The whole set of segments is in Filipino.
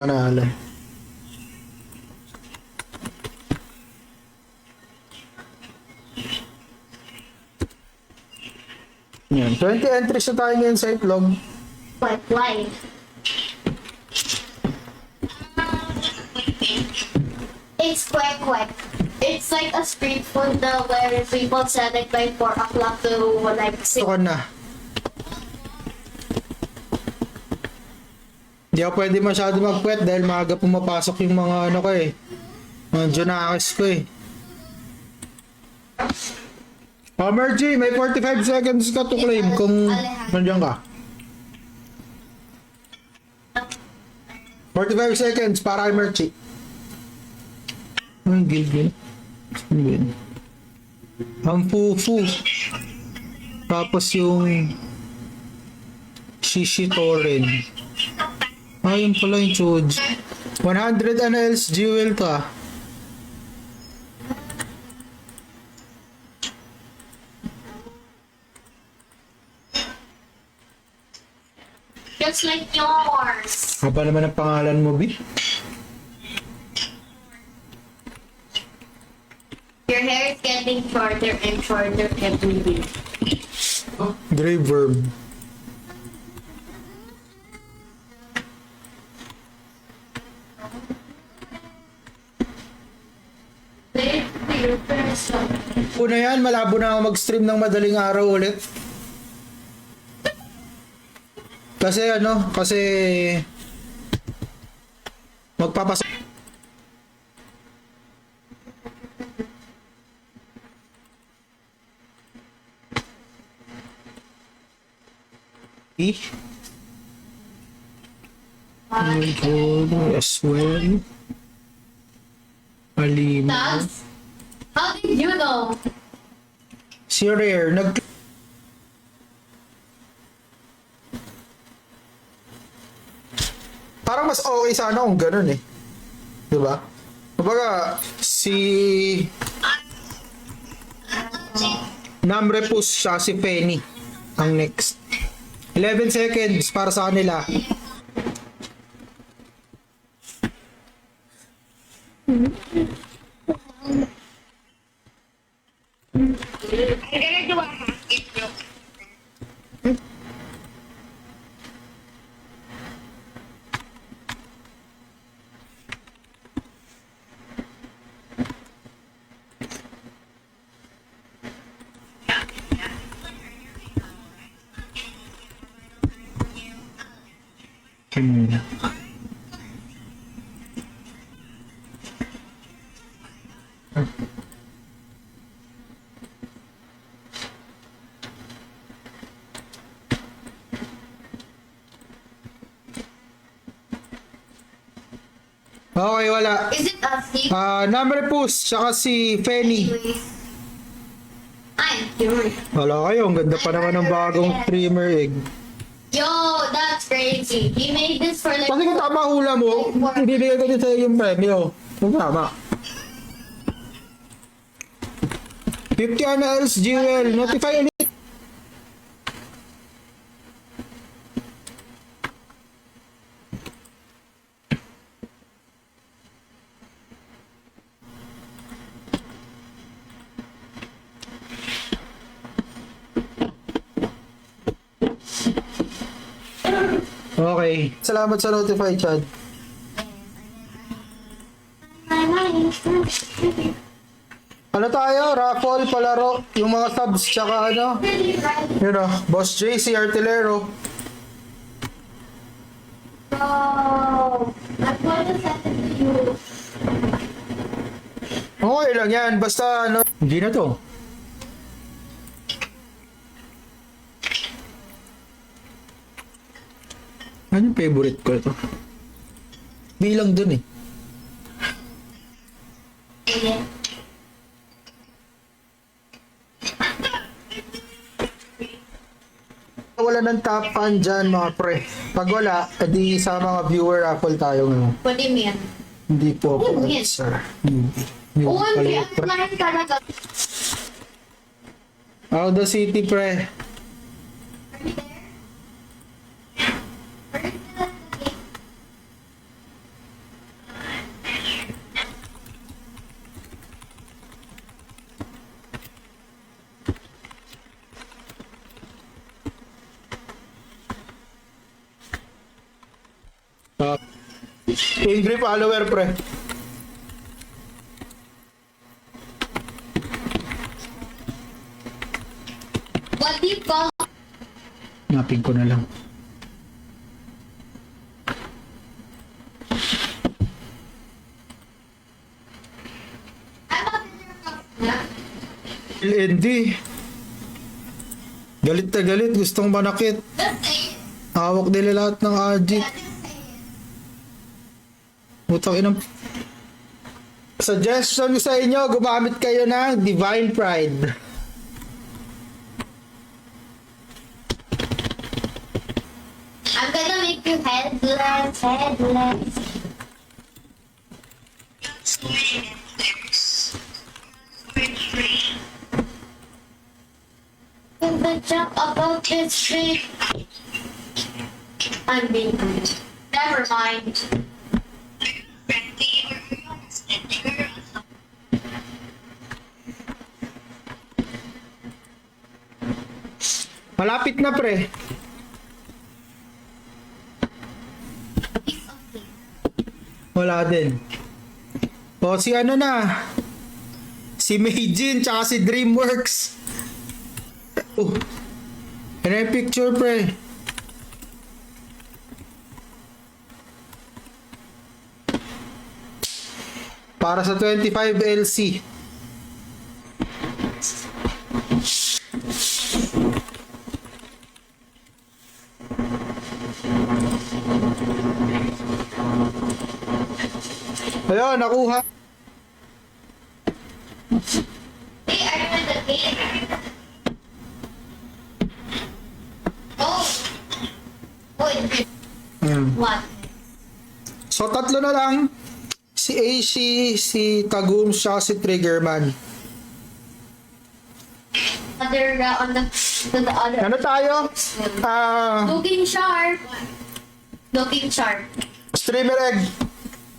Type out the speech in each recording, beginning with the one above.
Panalo. Yan. 20 entries na tayo ngayon sa itlog. But why? It's quick. It's like a street food where people sell it by 4 o'clock to like 6. Ito na. Hindi ako pwede masyado magpuwet dahil maaga pumapasok yung mga ano ko eh. Mga Junakis ko eh. Mergy, may 45 seconds ka to claim kung nandiyan ka. 45 seconds para kay Mergy. Ang gilgil. Ang fufu. Tapos yung shishi toren. Ayun pala yung chuj. 100 NLs jewel to ah. Just like yours. Haba naman ang pangalan mo, B? Your hair is getting shorter and shorter every day. Grave verb. Una yan, malabo na ako mag-stream ng madaling araw ulit. Kasi magpapasok. As well. Alima. Does? How did you know? Si Rare, parang mas okay sana kung ganun eh. Diba? Kumbaga, si Namrepus siya, si Penny ang next. 11 seconds para sa kanila. I'm gonna do a hacking joke. Okay, wala. Is it a secret? Namrepus, tsaka si Penny. I'm curious. Wala kayo, ang ganda pa naman ng bagong streamer egg. Yo, that's crazy. He made this for like. Kasi kung tama hula mo, ibibigay ko din sa'yo yung premyo. Kung tama. 50 NLs, Jewel. Notify ulit. Okay. Salamat sa notify, Chad. Ano tayo? Raffle, palaro. Yung mga subs, tsaka ano? Yun o. Boss JC, Artilero. Oh, I'm going to send it to you. Okay lang yan. Basta ano. Hindi na to. Ano yung favorite ko ito? Bilang dun eh. Yeah. Wala ng top fan dyan mga pre. Pag wala, edi sa mga viewer raffle tayo ngayon. What do you mean? Hindi po ako, Ano yan? sir. Hindi. Hindi Oh, pala hindi. yun, Ang pre. lahat talaga. Out the city, pre. Angry follower, pre. What do you call? Napin ko na lang. LND. Galit na galit. Gustong manakit. Hawak nila lahat ng addict. Utang inang... Suggestion ko sa inyo, gumamit kayo ng Divine Pride. I'm gonna make you headless, headless. In the jump about this street. I mean, never mind. Malapit na, pre. Wala din. O, si ano na? Si Meijin, tsaka si Dreamworks. Oh. Ano yung picture, pre? Para sa 25 LC. Ayun, nakuha. Hey, are you in the game? Oh. Wait, what? So, tatlo na lang. Si Aishi, si Tagum, siya si Triggerman. Other on the other. Ano tayo? Looking sharp. Looking sharp. Streamer egg.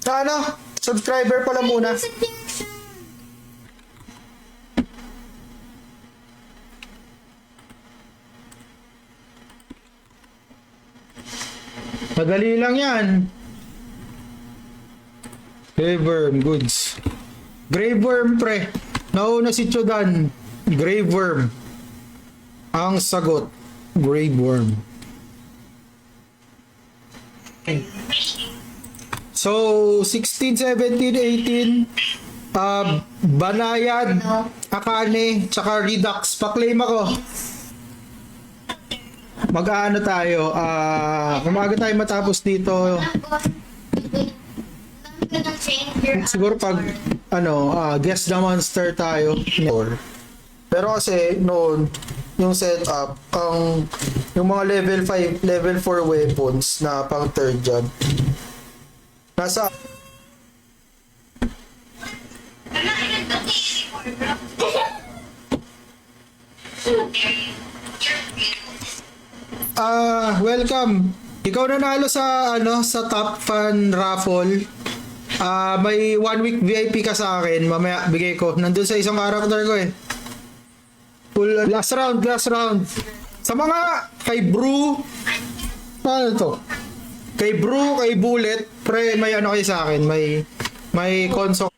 Ano? Subscriber pala muna. Madali lang yan. Grave worm, goods. Grave worm, pre. Nauna si Chodan. Grave worm. Ang sagot. Grave worm. So, 16, 17, 18, Banayad, Akane, tsaka Redux. Pa-claim ako. Mag-ano tayo, kumaga tayo matapos dito. Siguro pag, guess the monster tayo. Pero kasi, noon, yung setup, yung mga level 5, level 4 weapons na pang third job. Nasa welcome. Ikaw nanalo sa sa Top Fan raffle. May 1 week VIP ka sa akin. Mamaya bigay ko. Nandun sa isang character ko eh. Full last round. Sa mga kay Brew, ano to? Kay Brew, kay Bullet, pre, may ano kayo sa akin, may console.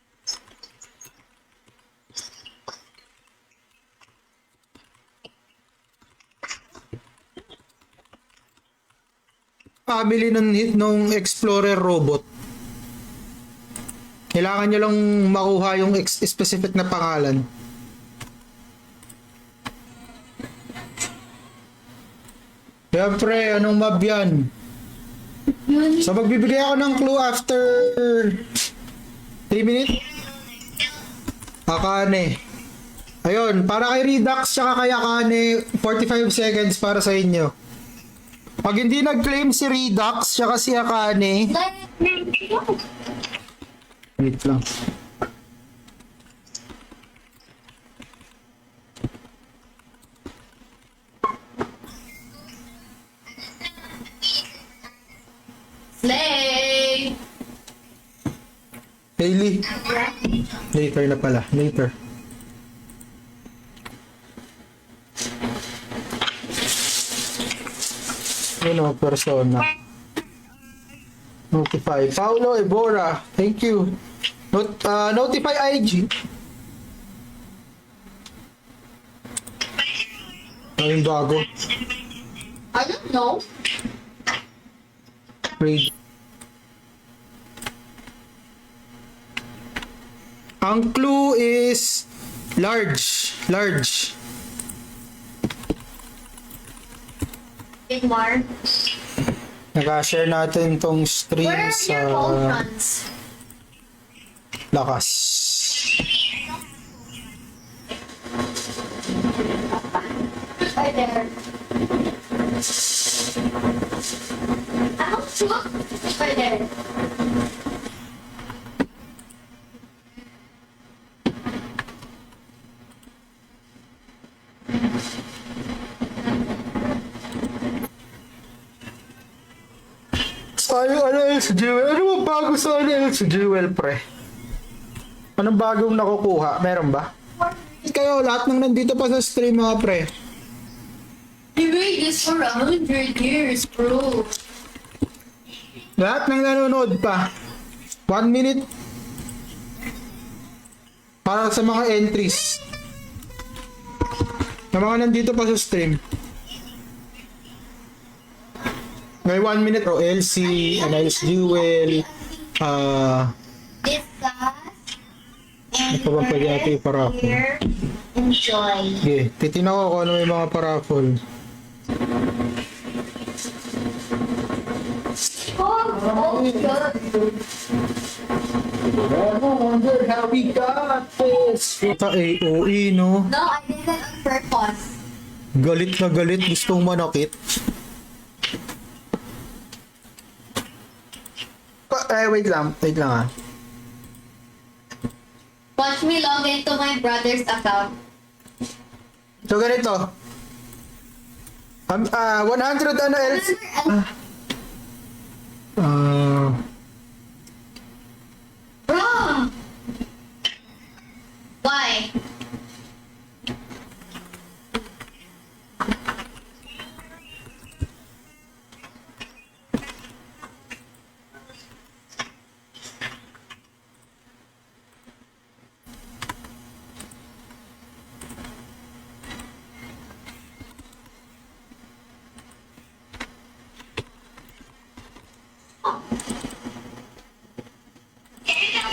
Pabili nung Explorer robot. Kailangan nyo lang makuha yung specific na pangalan. Kaya pre, anong mob yan? So magbibigay ako ng clue after 3 minutes. Akane. Ayun, para kay Redux tsaka kay Akane, 45 seconds para sa inyo. Pag hindi nag-claim si Redux tsaka si Akane, wait lang. Slay! Hailey. Later na pala. Later. Persona. Notify. Paulo Ebora. Thank you. Notify IG. Ano yung bago? I don't know. Read. Ang clue is large. Large. Big Mar. Nag-share natin tong stream Where are sa your potions? lakas. Right there. Ano? Right there. Ano sa Jewel? Ano ba bago sa sa Jewel, pre? Anong bagong nakukuha? Meron ba? Kayo, lahat ng nandito pa sa stream, mga pre. You made this for 100 years, bro. Lahat ng nanonood pa. 1 minute. Para sa mga entries. Na mga nandito pa sa stream. May 1 minute. O, LC, Anais Jewel, Discuss ano pa ba pwede natin i-paraffle? here. Enjoy. Okay, titignan ko kung ano yung mga paraffle. Oh, good. Never wondered how we got this. Puta AOE, no? No, I did that on purpose. Galit na galit, gustong manakit. Wait lang ah. Watch me log into my brother's account. So ganito. 100 ano else? Bro! Why?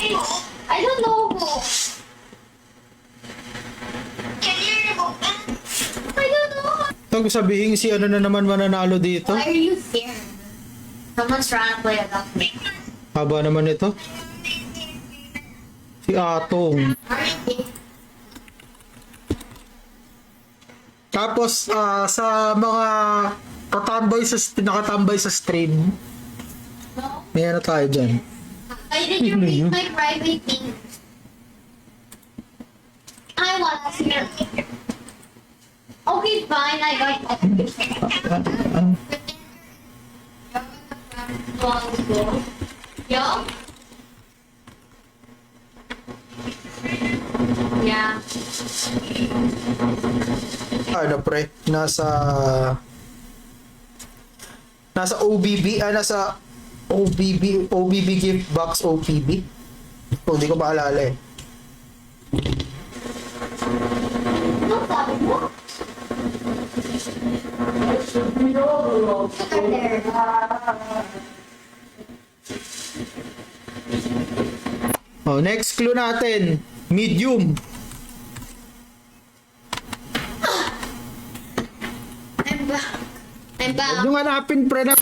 I don't know. I don't know. Tag sabihin si ano na naman mananalo dito. Why are you scared? Someone's trying to play a duck. Haba naman ito. Si Atong. Tapos sa mga nakatambay sa stream, No? may ano tayo dyan. Why did you read my private thing? I wanna hear. Okay, fine. I got Yo? Yeah. Ano pre, nasa OBB, nasa OBB gift box OPB. Oh, hindi ko maalala eh. No, sabi mo. Look at there. Oh, next clue natin, medium. I'm back. I'm Huwag back. nyo hanapin pre na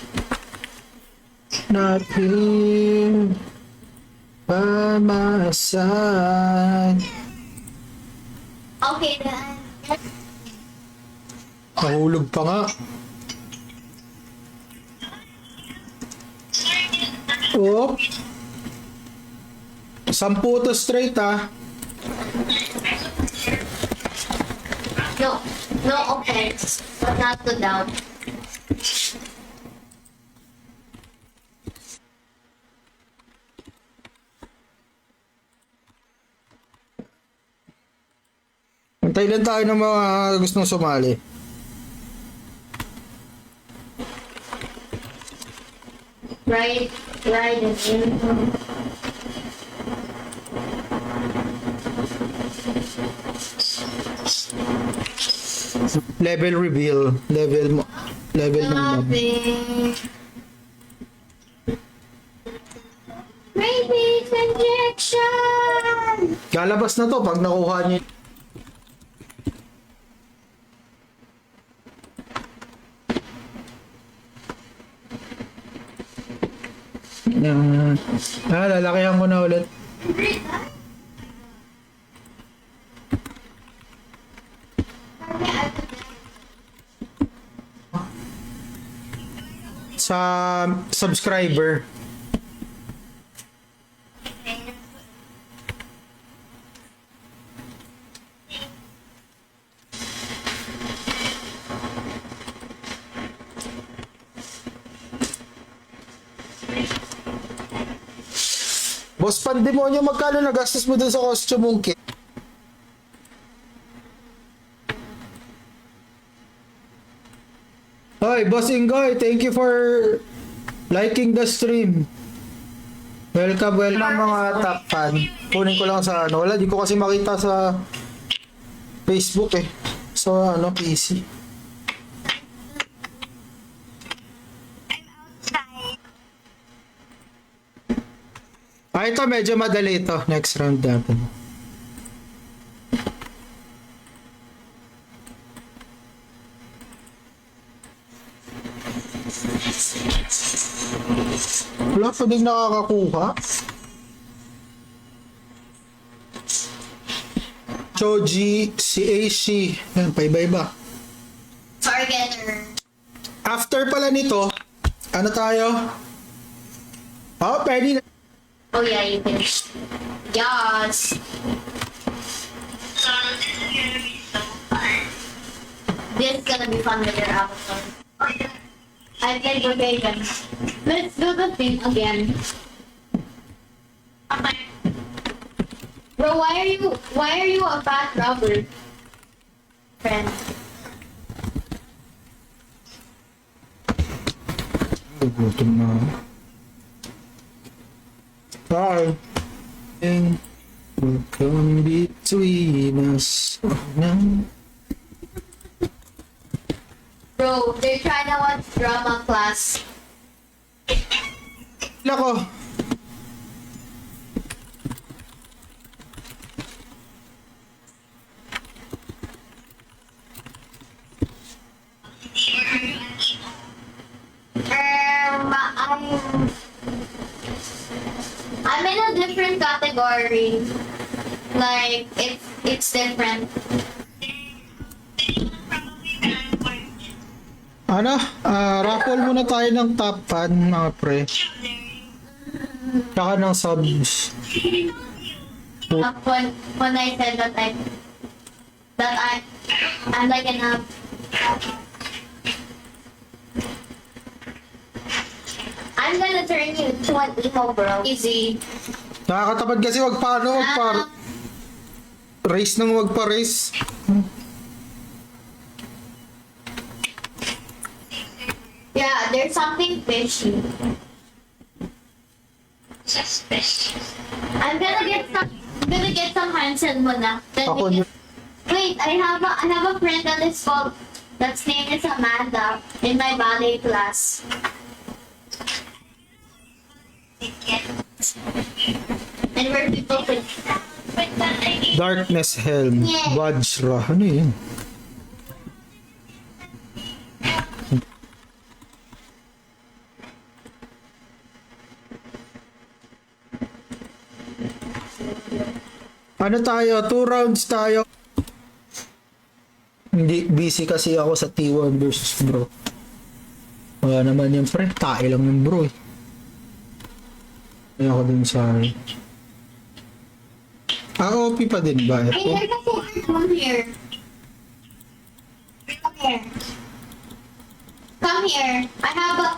nothing by my side. Okay, then. Nahulog pa nga. Oh. 10 to straight ah. No, no offense, but not to doubt. Antay lang tayo ng mga gustong sumali. Right? ride it in. Level reveal. Level mo. Level ng mob. Grabe. Rabies injection! Lalabas na to pag nakuha niyo. Lalakihan ko na ulit. Sa subscriber. Boss Pandemonyo, magkano nagastos mo dun sa costume mong kit? Hoy, Boss Ingoy, thank you for liking the stream. Welcome, welcome mga top fan. Kunin ko lang sa ano, wala, di ko kasi makita sa Facebook eh. So ano, PC. Ito medyo madali ito. Next round natin. Wala pa din nakakakuha. Choji, si Aishi. Yan, paiba-iba. Targeter. After pala nito, ano tayo? Oh, pwede na. Oh yeah, you can. Yes. This is gonna be fun with your avatar. I played with Bacon. Let's do the thing again. Bro, why are you a fat robber? Friend. Gugutom na. Bye. And will come between us. Bro, they're trying to watch drama class. Lako. I'm in a different category. Like it's different. Ano? Raffle muna tayo ng top fan, mga pre. Tsaka ng subs. When I said that I'm like an I'm gonna turn you into an emo, bro. Easy. Nakakatapad kasi wag pa race nang wag pa race. Yeah, there's something fishy. Suspicious. I'm gonna get some Hansen muna. Then Ako we can- Wait, I have a friend that is called that's name is Amanda in my ballet class. And where people could Darkness Helm. Yeah. Vajra. Ano yun? Ano tayo? 2 rounds tayo. Hindi, busy kasi ako sa T1 versus bro. Wala naman yung pre. Tae lang yung bro eh. Ayaw ko din sa OP pa din ba? Hey, Ito? there's a full come here. Come here. Come here. I have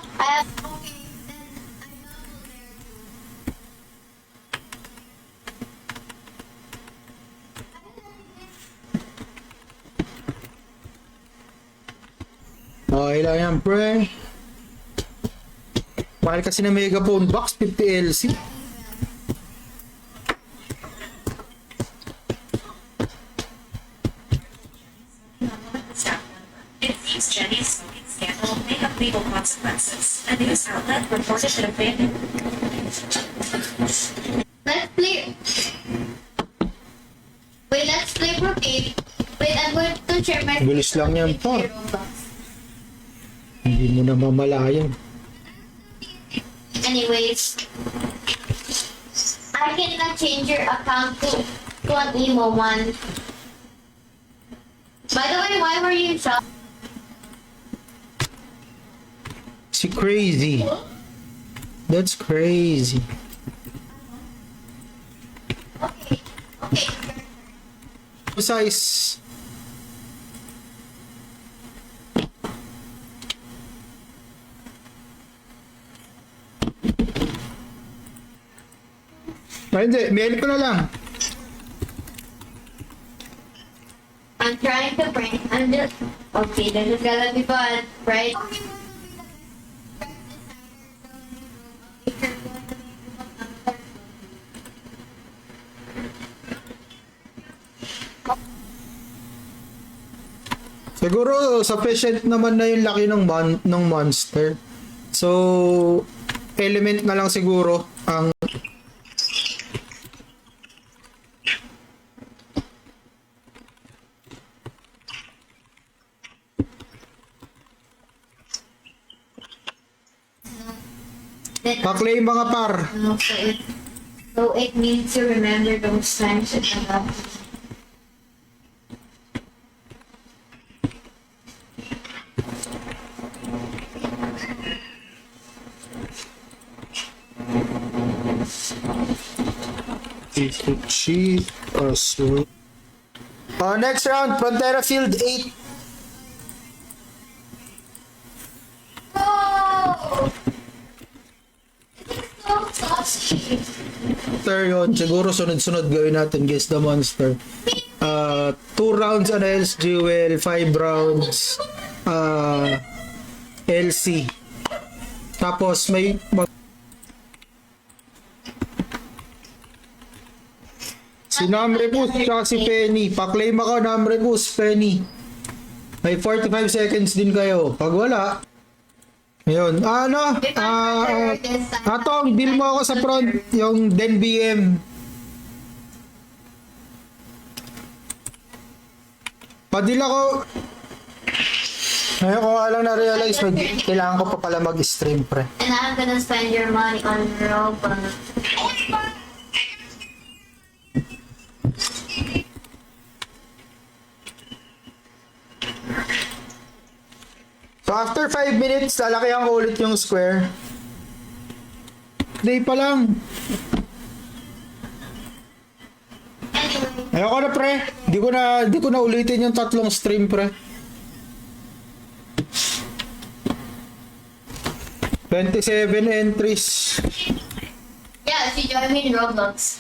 Okay lang yan, pre. Mahal kasi na megaphone box, 50 LC. It seems Jenny's smoking scandal may have legal consequences. A news outlet reported that a family Let's play. Wait, let's play Brocade. Wait, I'm going to share my Bilis lang yan, pa. Roblox. Hindi mo na mamalayan. Anyways, I cannot change your account to an emo one. By the way, why were you shocked? Si crazy. That's crazy. Okay, okay. Size. Ay, hindi. Mail ko na lang. I'm trying to bring. I'm just. Okay, this is gonna be fun, right? Siguro sufficient naman na yung laki ng monster. So element na lang siguro ang Then, pa-claim mga par. so it means to remember those times that I love. Cheat as well. Next round, Frontera Field 8. Oh! This is so saucy. Monster yun. Siguro sunod-sunod gawin natin guess the monster. 2 rounds Anel's Jewel, 5 rounds LC. Tapos may si Namrepus tsaka si Penny. Pa-claim ako Namrepus, Penny. May 45 seconds din kayo. Pag wala, ayun. Atong, deal mo ako sa front, yung Den BM. Padil ako. Ngayon ko nga lang na-realize, kailangan ko pa pala mag-stream, pre. And I'm gonna spend your money on Roblox. So after 5 minutes, lalakihan ko ulit yung square. Day pa lang. Anyway, Ayoko na, pre. Di ko na ulitin yung 3 stream, pre. 27 entries. yeah, if you join me in Roblox.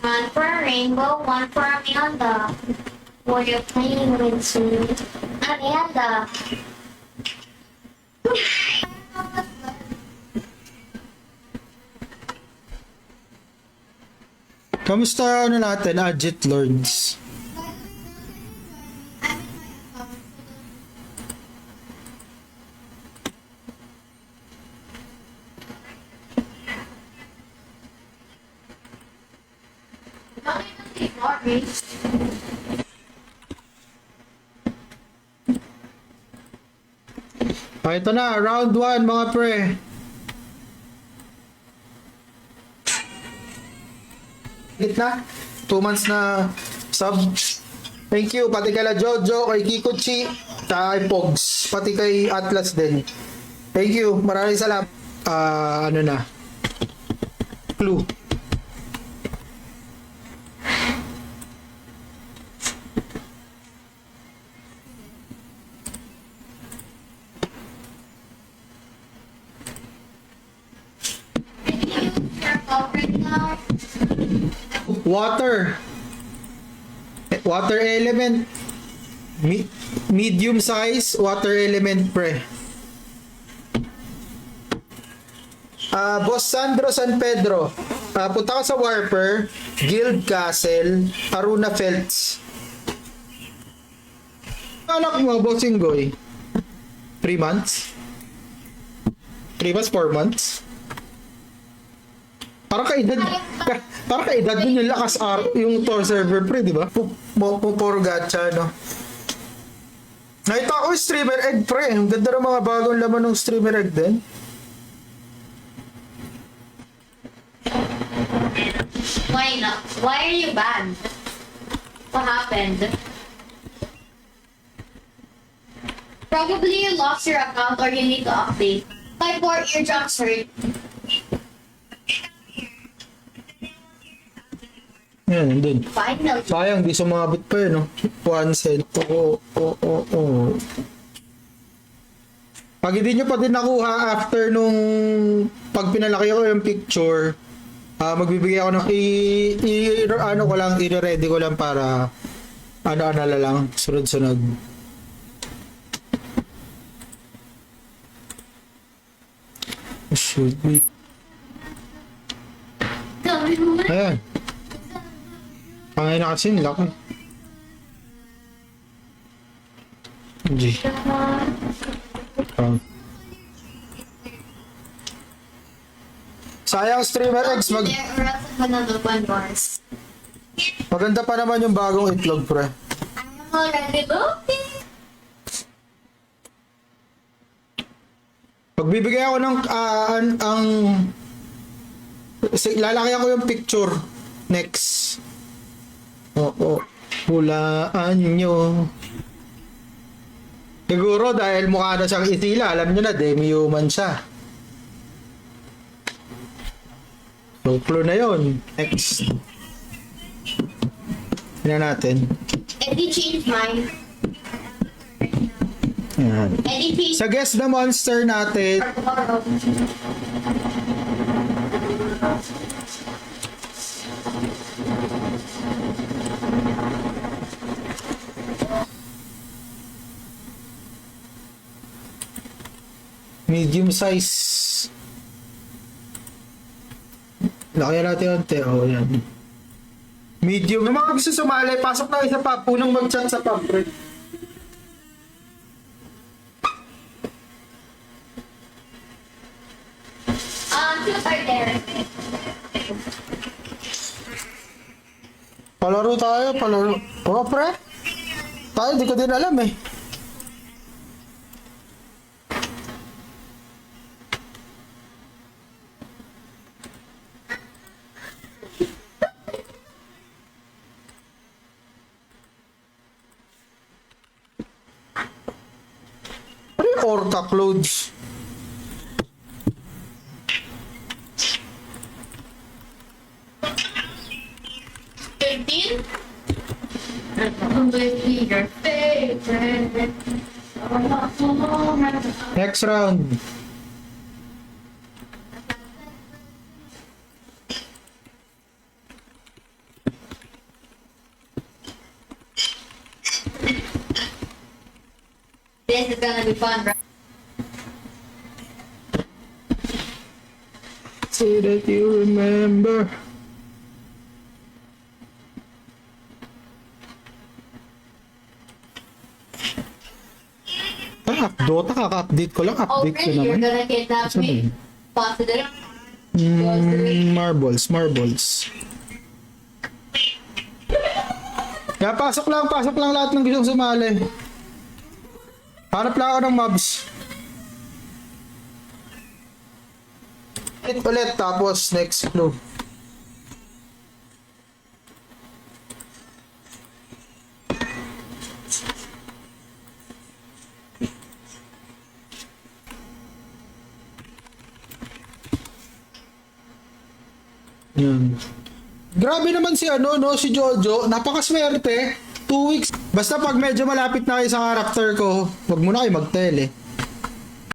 One for a rainbow, one for Amanda. What you're playing with soon. Amanda. Kamusta ano natin, Adjit Lords? Ito na, round 1 mga pre. Gitna, 2 months na sub. Thank you, pati kay Jojo, kay Kikuchi, kay Pogs, pati kay Atlas din. Thank you, maraming salamat. Ano na? Clue. Water. Water element. medium size water element pre. Boss Sandro San Pedro. Punta ka sa Warper, Guild Castle, Aruna Felts. Anak mo, Bossing Goy. 3 months? 3 months, 4 months? Parang kaedad nun yung lakas yung Tor server pre, di ba? Puro gacha, no? Nakita ko yung streamer egg pre. Ang ganda ng mga bagong laman ng streamer egg din. Why not? Why are you banned? What happened? Probably you lost your account or you need to update. My poor eardrums hurt. Yan, dun. Finally. Sayang, di sumabot pa yun, no? 1 cent. Oo. Pag hindi nyo pa din nakuha after nung pag pinalaki ko yung picture, magbibigay ako ng i-ready ko lang para ano na lang, sunod-sunod. Should be. Ayan. Pangay na kasi laki. G. Sayang streamer X maganda pa naman yung bagong itlog pre. I'm already looking. Pagbibigay ako ng lalakyan ko yung picture next. Oo. Hulaan nyo. Siguro dahil mukha na siyang itila, alam nyo na, demi-human siya. So, clue na yun. Next. Tignan natin. Eddie changed mine. Yan. Eddie changed Sa guess the monster natin, tomorrow. medium size. Laki natin ante. Oh, yan. Medium. Yung mga gusto sumali, pasok na isa pa. Punong mag-chat sa pub, pre. Two are there. Palaro tayo, palaro. Oh, pre. Tayo, di ko din alam eh. Ano yung Orca clothes? Completely your favorite. Next round. This is gonna be fun, right? Say that you remember. Dota, kaka-update ko lang. Oh, Update ko really? You're naman. gonna kidnap Saan me? Positive? Marbles. Kaya pasok lang lahat ng gustong sumali. Hanap lang ako ng mobs. Ulit, tapos next clue. Yan. Grabe naman si si Jojo. Napakaswerte. 2 weeks. Basta pag medyo malapit na kayo sa character ko, wag mo na kayo mag-tele.